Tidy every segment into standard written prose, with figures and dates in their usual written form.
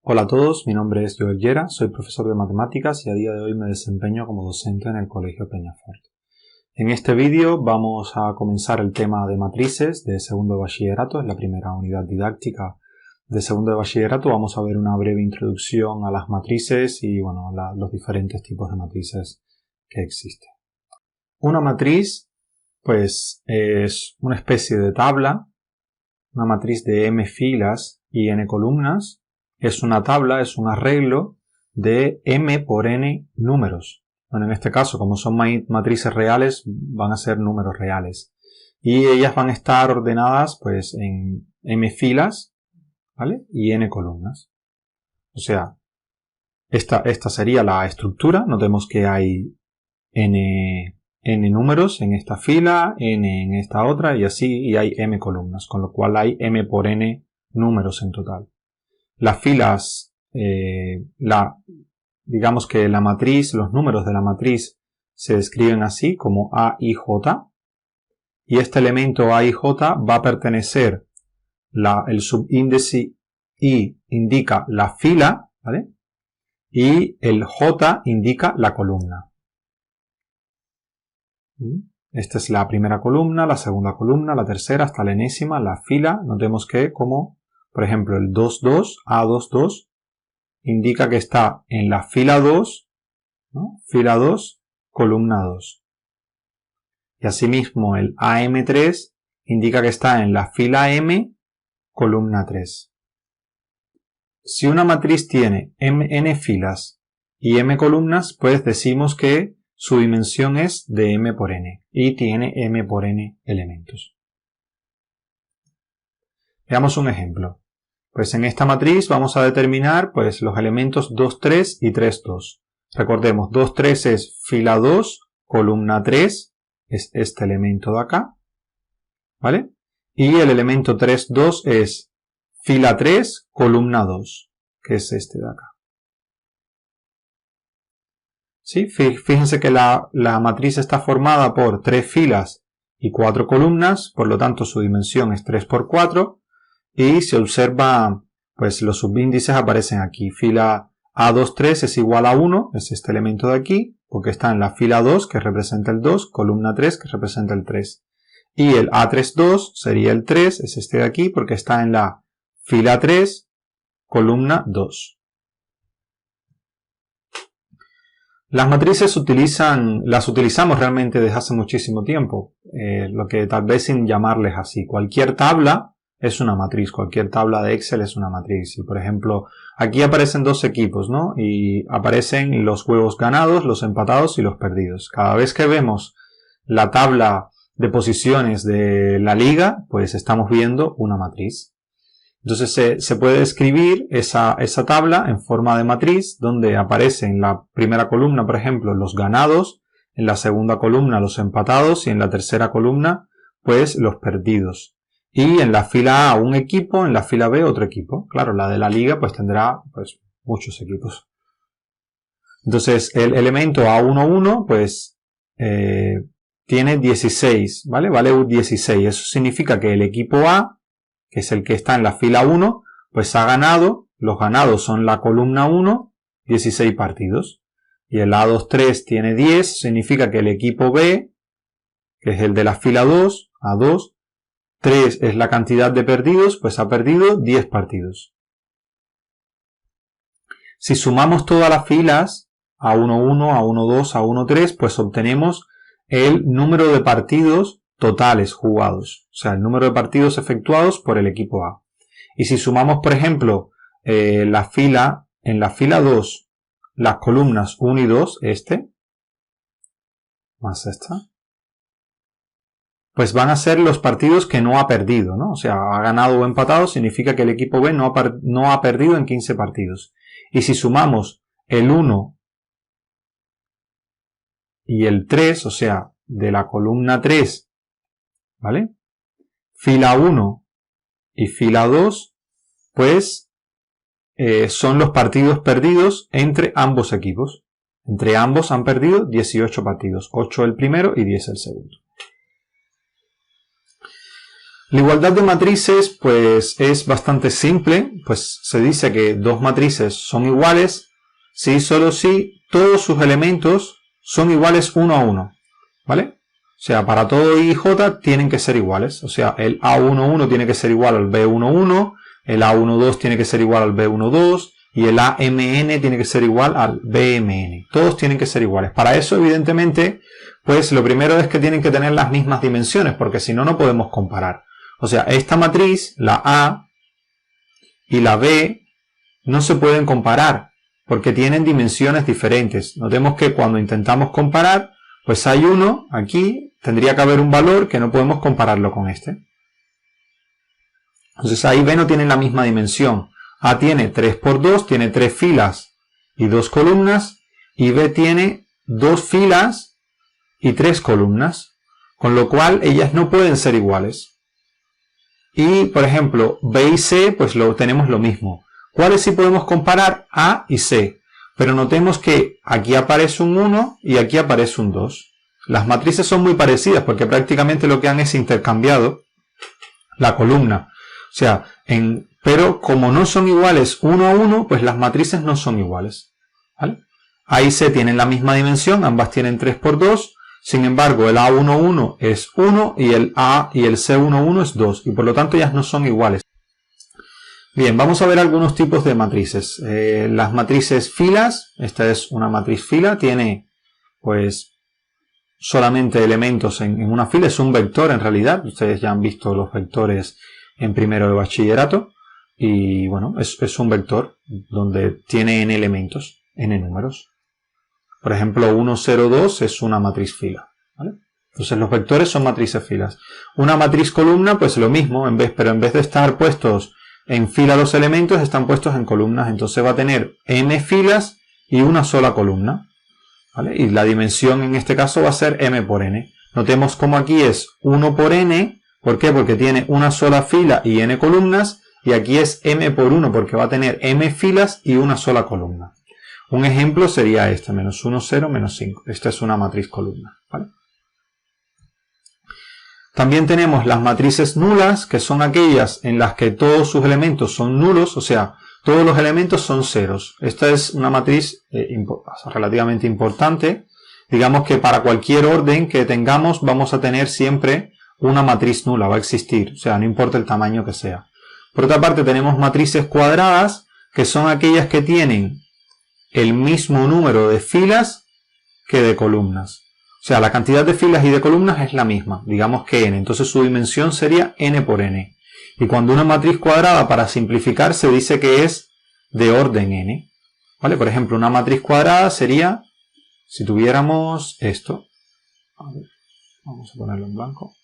Hola a todos, mi nombre es Joel Llera, soy profesor de matemáticas y a día de hoy me desempeño como docente en el Colegio Peñafort. En este vídeo vamos a comenzar el tema de matrices de segundo de bachillerato, es la primera unidad didáctica de segundo de bachillerato. Vamos a ver una breve introducción a las matrices y los diferentes tipos de matrices que existen. Una matriz pues es una especie de tabla, una matriz de m filas y n columnas. Es una tabla, es un arreglo de m por n números. Bueno, en este caso, como son matrices reales, van a ser números reales. Y ellas van a estar ordenadas pues en m filas, ¿vale? Y n columnas. O sea, esta sería la estructura. Notemos que hay n números en esta fila, n en esta otra y así, y hay m columnas, con lo cual hay m por n números en total. Las filas, digamos que la matriz, los números de la matriz se describen así como A y J, y este elemento A y J va a pertenecer, el subíndice I indica la fila, ¿vale? Y el J indica la columna. Esta es la primera columna, la segunda columna, la tercera hasta la enésima, la fila. Notemos que como, por ejemplo, el 2,2, A22, indica que está en la fila 2, ¿no? Fila 2, columna 2. Y asimismo el AM3 indica que está en la fila M, columna 3. Si una matriz tiene n filas y m columnas, pues decimos que su dimensión es de m por n y tiene m por n elementos. Veamos un ejemplo. Pues en esta matriz vamos a determinar pues los elementos 2, 3 y 3, 2. Recordemos, 2, 3 es fila 2, columna 3, es este elemento de acá, ¿vale? Y el elemento 3, 2 es fila 3, columna 2, que es este de acá. ¿Sí? Fíjense que la matriz está formada por 3 filas y 4 columnas, por lo tanto su dimensión es 3 por 4. Y se observa, pues los subíndices aparecen aquí. Fila A23 es igual a 1, es este elemento de aquí, porque está en la fila 2, que representa el 2, columna 3, que representa el 3. Y el A32 sería el 3, es este de aquí, porque está en la fila 3, columna 2. Las matrices las utilizamos realmente desde hace muchísimo tiempo, lo que tal vez sin llamarles así. Cualquier tabla es una matriz, cualquier tabla de Excel es una matriz. Y por ejemplo, aquí aparecen dos equipos, ¿no? Y aparecen los juegos ganados, los empatados y los perdidos. Cada vez que vemos la tabla de posiciones de la liga, pues estamos viendo una matriz. Entonces se puede escribir esa tabla en forma de matriz, donde aparece en la primera columna, por ejemplo, los ganados, en la segunda columna los empatados y en la tercera columna, pues los perdidos. Y en la fila A un equipo, en la fila B otro equipo. Claro, la de la liga pues tendrá pues muchos equipos. Entonces el elemento A11 pues tiene 16, ¿vale? Vale 16. Eso significa que el equipo A, que es el que está en la fila 1, pues ha ganado. Los ganados son la columna 1, 16 partidos. Y el A23 tiene 10, significa que el equipo B, que es el de la fila 2, A2, 3 es la cantidad de perdidos, pues ha perdido 10 partidos. Si sumamos todas las filas, A11, A12, A13, pues obtenemos el número de partidos totales jugados. O sea, el número de partidos efectuados por el equipo A. Y si sumamos, por ejemplo, en la fila 2, las columnas 1 y 2, más esta, pues van a ser los partidos que no ha perdido, ¿no? O sea, ha ganado o empatado, significa que el equipo B no ha perdido en 15 partidos. Y si sumamos el 1 y el 3, o sea, de la columna 3, ¿vale? Fila 1 y fila 2, pues son los partidos perdidos entre ambos equipos. Entre ambos han perdido 18 partidos, 8 el primero y 10 el segundo. La igualdad de matrices pues es bastante simple, pues se dice que dos matrices son iguales si solo si todos sus elementos son iguales uno a uno, ¿vale? O sea, para todo I y J tienen que ser iguales, o sea, el A11 tiene que ser igual al B11, el A12 tiene que ser igual al B12 y el AMN tiene que ser igual al BMN, todos tienen que ser iguales. Para eso, evidentemente, pues lo primero es que tienen que tener las mismas dimensiones, porque si no, no podemos comparar. O sea, esta matriz, la A y la B, no se pueden comparar porque tienen dimensiones diferentes. Notemos que cuando intentamos comparar, pues hay uno, aquí tendría que haber un valor que no podemos compararlo con este. Entonces ahí B no tiene la misma dimensión. A tiene 3 por 2, tiene 3 filas y 2 columnas, y B tiene 2 filas y 3 columnas, con lo cual ellas no pueden ser iguales. Y, por ejemplo, B y C, pues tenemos lo mismo. ¿Cuáles sí podemos comparar? A y C. Pero notemos que aquí aparece un 1 y aquí aparece un 2. Las matrices son muy parecidas porque prácticamente lo que han es intercambiado la columna. O sea, pero como no son iguales 1 a 1, pues las matrices no son iguales, ¿vale? A y C tienen la misma dimensión, ambas tienen 3 por 2. Sin embargo, el A11 es 1 y el A y el C11 es 2, y por lo tanto ellas no son iguales. Bien, vamos a ver algunos tipos de matrices. Las matrices filas, esta es una matriz fila, tiene pues solamente elementos en una fila, es un vector en realidad. Ustedes ya han visto los vectores en primero de bachillerato, y bueno, es un vector donde tiene n elementos, n números. Por ejemplo, 1, 0, 2 es una matriz fila, ¿vale? Entonces los vectores son matrices filas. Una matriz columna, pues lo mismo, pero en vez de estar puestos en fila los elementos, están puestos en columnas. Entonces va a tener m filas y una sola columna, ¿vale? Y la dimensión en este caso va a ser m por n. Notemos como aquí es 1 por n, ¿por qué? Porque tiene una sola fila y n columnas, y aquí es m por 1 porque va a tener m filas y una sola columna. Un ejemplo sería este, menos 1, 0, menos 5. Esta es una matriz columna, ¿vale? También tenemos las matrices nulas, que son aquellas en las que todos sus elementos son nulos, o sea, todos los elementos son ceros. Esta es una matriz relativamente importante. Digamos que para cualquier orden que tengamos vamos a tener siempre una matriz nula, va a existir, o sea, no importa el tamaño que sea. Por otra parte tenemos matrices cuadradas, que son aquellas que tienen el mismo número de filas que de columnas. O sea, la cantidad de filas y de columnas es la misma, digamos que n, entonces su dimensión sería n por n. Y cuando una matriz cuadrada, para simplificar, se dice que es de orden n, ¿vale? Por ejemplo, una matriz cuadrada sería, si tuviéramos esto, a ver, vamos a ponerlo en blanco.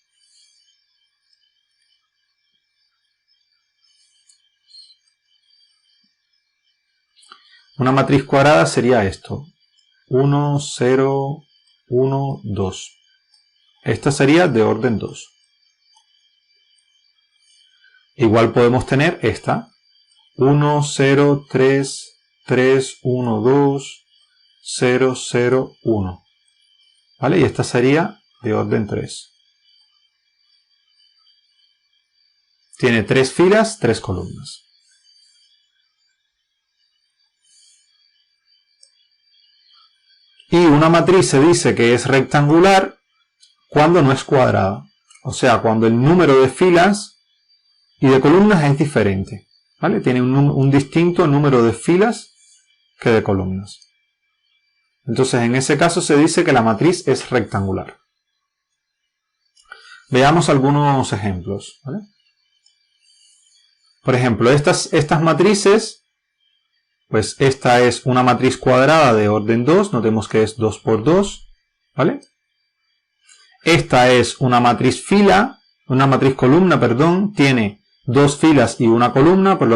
Una matriz cuadrada sería esto, 1, 0, 1, 2. Esta sería de orden 2. Igual podemos tener esta, 1, 0, 3, 3, 1, 2, 0, 0, 1. ¿Vale? Y esta sería de orden 3. Tiene 3 filas, 3 columnas. Y una matriz se dice que es rectangular cuando no es cuadrada. O sea, cuando el número de filas y de columnas es diferente, ¿vale? Tiene un distinto número de filas que de columnas. Entonces, en ese caso se dice que la matriz es rectangular. Veamos algunos ejemplos, ¿vale? Por ejemplo, estas matrices, pues esta es una matriz cuadrada de orden 2, notemos que es 2 por 2, ¿vale? Esta es una matriz columna, perdón, tiene 2 filas y una columna, por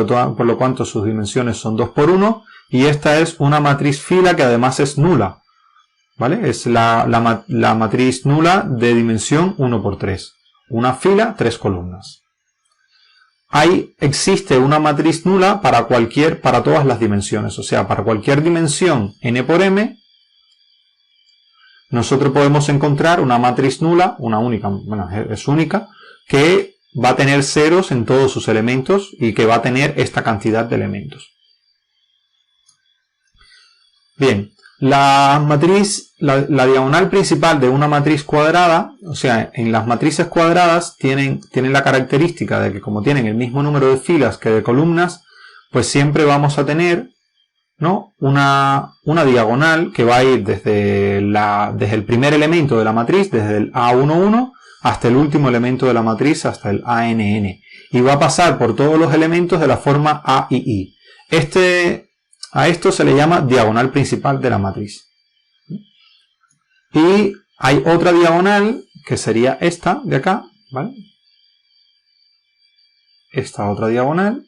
lo cual sus dimensiones son 2 por 1, y esta es una matriz fila que además es nula, ¿vale? Es la matriz nula de dimensión 1 por 3, una fila, 3 columnas. Existe una matriz nula para todas las dimensiones, o sea, para cualquier dimensión n por m, nosotros podemos encontrar una matriz nula, una única, bueno, es única, que va a tener ceros en todos sus elementos y que va a tener esta cantidad de elementos. Bien, la diagonal principal de una matriz cuadrada, o sea, en las matrices cuadradas tienen la característica de que como tienen el mismo número de filas que de columnas, pues siempre vamos a tener, ¿no?, una diagonal que va a ir desde el primer elemento de la matriz, desde el A11, hasta el último elemento de la matriz, hasta el ANN. Y va a pasar por todos los elementos de la forma A y I. A esto se le llama diagonal principal de la matriz. Y hay otra diagonal, que sería esta de acá, ¿vale? Esta otra diagonal,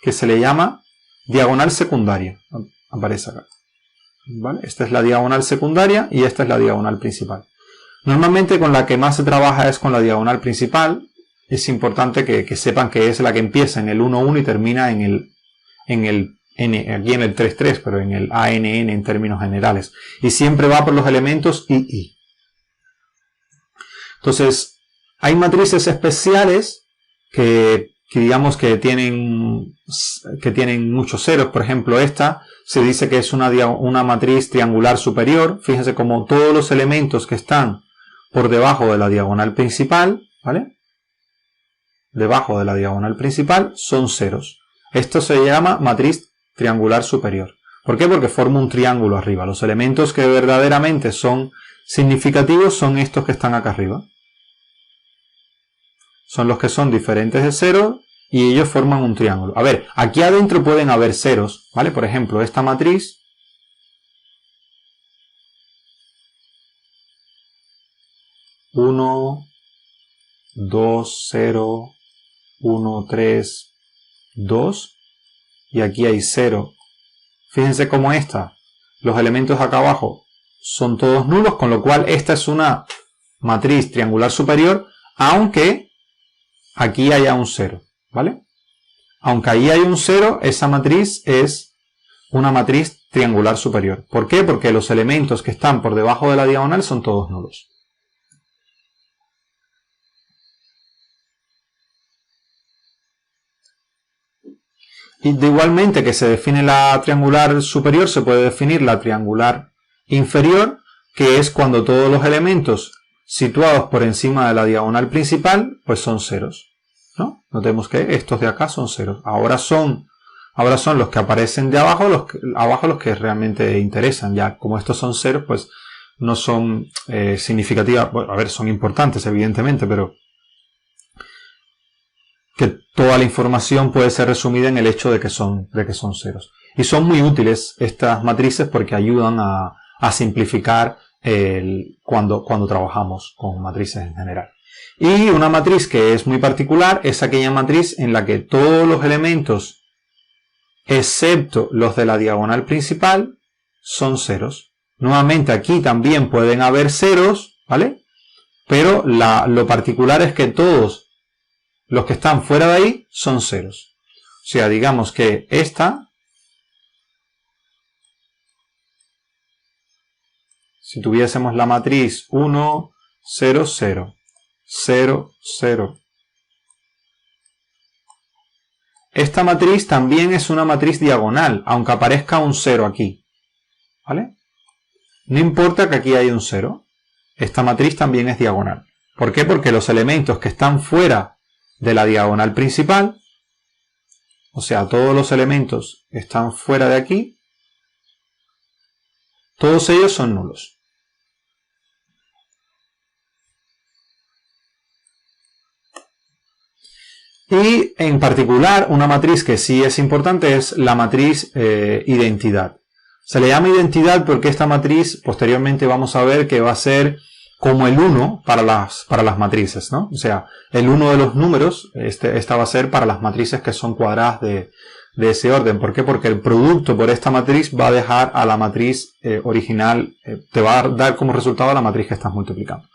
que se le llama diagonal secundaria. Aparece acá, ¿vale? Esta es la diagonal secundaria y esta es la diagonal principal. Normalmente con la que más se trabaja es con la diagonal principal. Es importante que sepan que es la que empieza en el 1,1 y termina en el aquí en el 3,3, pero en el ANN en términos generales. Y siempre va por los elementos II. Entonces, hay matrices especiales que digamos que tienen muchos ceros. Por ejemplo, esta se dice que es una matriz triangular superior. Fíjense como todos los elementos que están por debajo de la diagonal principal, ¿vale?, debajo de la diagonal principal son ceros. Esto se llama matriz triangular superior. ¿Por qué? Porque forma un triángulo arriba. Los elementos que verdaderamente son significativos son estos que están acá arriba. Son los que son diferentes de cero y ellos forman un triángulo. A ver, aquí adentro pueden haber ceros, ¿vale? Por ejemplo, esta matriz 1, 2, 0, 1, 3, 2 y aquí hay 0. Fíjense cómo los elementos acá abajo son todos nulos, con lo cual esta es una matriz triangular superior, aunque aquí haya un 0, ¿vale? Aunque ahí hay un 0, esa matriz es una matriz triangular superior. ¿Por qué? Porque los elementos que están por debajo de la diagonal son todos nulos. Y igualmente que se define la triangular superior, se puede definir la triangular inferior, que es cuando todos los elementos situados por encima de la diagonal principal, pues son ceros, ¿no? Notemos que estos de acá son ceros. Ahora son los que aparecen de abajo, los que realmente interesan. Ya como estos son ceros, pues no son significativas. Bueno, a ver, son importantes evidentemente, pero que toda la información puede ser resumida en el hecho de que son ceros. Y son muy útiles estas matrices porque ayudan a simplificar cuando trabajamos con matrices en general. Y una matriz que es muy particular es aquella matriz en la que todos los elementos, excepto los de la diagonal principal, son ceros. Nuevamente aquí también pueden haber ceros, ¿vale? Pero lo particular es que todos los que están fuera de ahí son ceros. O sea, digamos que esta, si tuviésemos la matriz 1, 0, 0, 0, 0. Esta matriz también es una matriz diagonal, aunque aparezca un 0 aquí, ¿vale? No importa que aquí haya un 0, esta matriz también es diagonal. ¿Por qué? Porque los elementos que están fuera de la diagonal principal, o sea, todos los elementos que están fuera de aquí, todos ellos son nulos. Y en particular, una matriz que sí es importante es la matriz identidad. Se le llama identidad porque esta matriz posteriormente vamos a ver que va a ser como el 1 para las matrices, ¿no? O sea, el 1 de los números, esta va a ser para las matrices que son cuadradas de ese orden. ¿Por qué? Porque el producto por esta matriz va a dejar a la matriz original, te va a dar como resultado la matriz que estás multiplicando.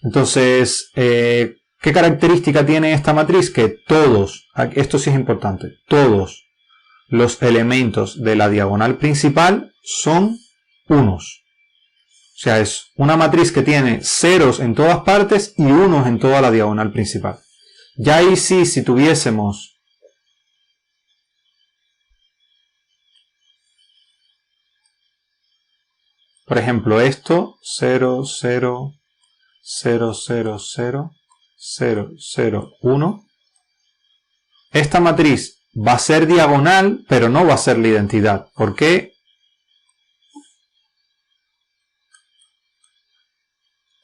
Entonces, ¿qué característica tiene esta matriz? Que todos, esto sí es importante, todos los elementos de la diagonal principal son unos. sea, es una matriz que tiene ceros en todas partes y unos en toda la diagonal principal. Ya ahí sí, si tuviésemos por ejemplo esto, 0, 0, 0, 0, 0, 0, 0, 1. Esta matriz va a ser diagonal, pero no va a ser la identidad. ¿Por qué?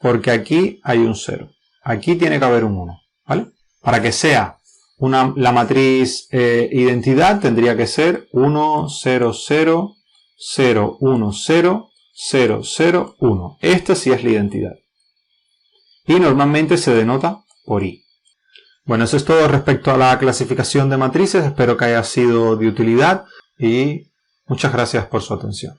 Porque aquí hay un 0. Aquí tiene que haber un 1. ¿Vale? Para que sea la matriz identidad tendría que ser 1, 0, 0, 0, 1, 0, 0, 0, 1. Esta sí es la identidad. Y normalmente se denota por i. Bueno, eso es todo respecto a la clasificación de matrices. Espero que haya sido de utilidad y muchas gracias por su atención.